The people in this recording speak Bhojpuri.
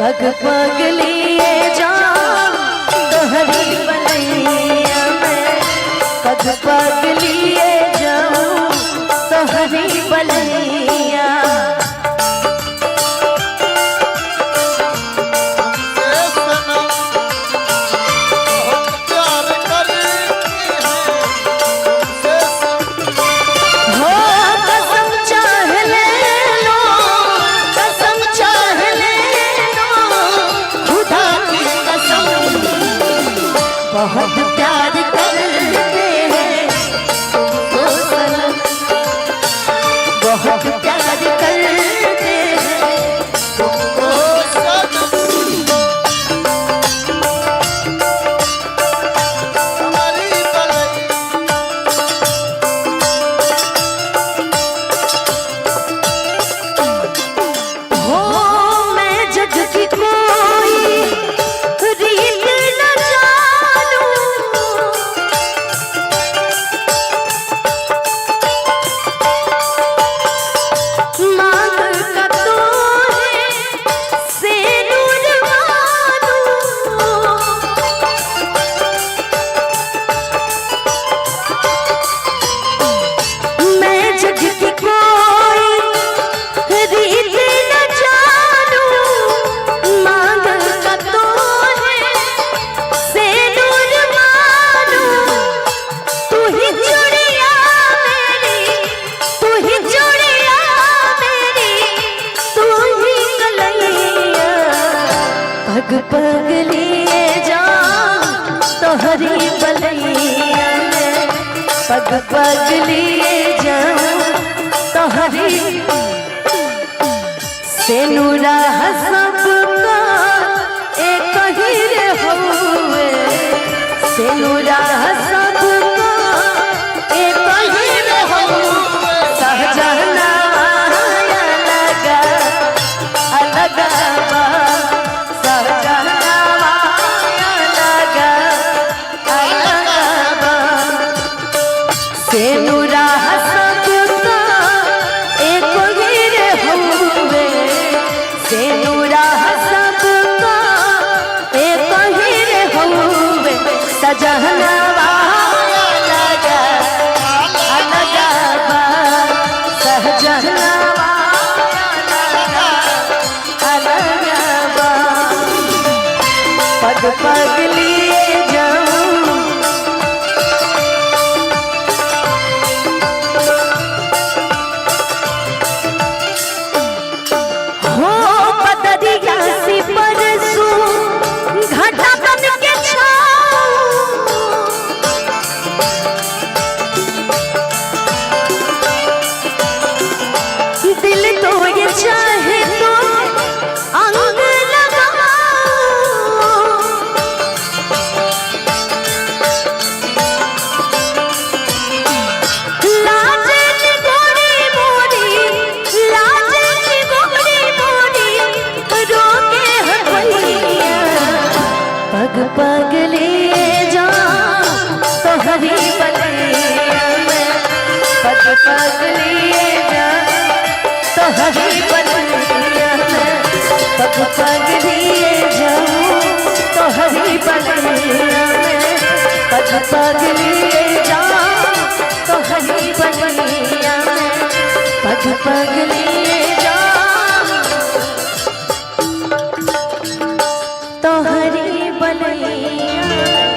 पग पग लिए जाऊं तोहरी बलैया में, पग पग लिए जाऊं तोहरी बलैया। बहुत प्यार करते हैं तुमको सनम, बहुत प्यार करते हैं तुमको सनम। हमारी हो मैं जग की कोई रीत न पग पग लिए जाऊं तोहरी बलैया में, पग पग लिए जाऊं तोहरी सेनुरा सबका एक ही रे हुए, सेनुरा सबका एक ही रे हुए। सहजना लगा अलग सेनुरा सबका एक ही रे हुए, सेनुरा सबका एक ही रे हुए। सजनवा लगा अलग सहजनवा लगा अलग पग पग लिए जाऊं चाहे तो अंग लगाओ, लाजन गोरी मोरी, लाजन गोरी मोरी रोके हथैया। पग पग लिए जाऊं तोहरी बलैया में, पग पग लिए जाऊं तोहरी बलैया में, पग पग लिए जाऊं तोहरी बलैया में, पग पग लिए जाऊं तोहरी बलैया में, पग पग लिए जाऊं तोहरी बलैया।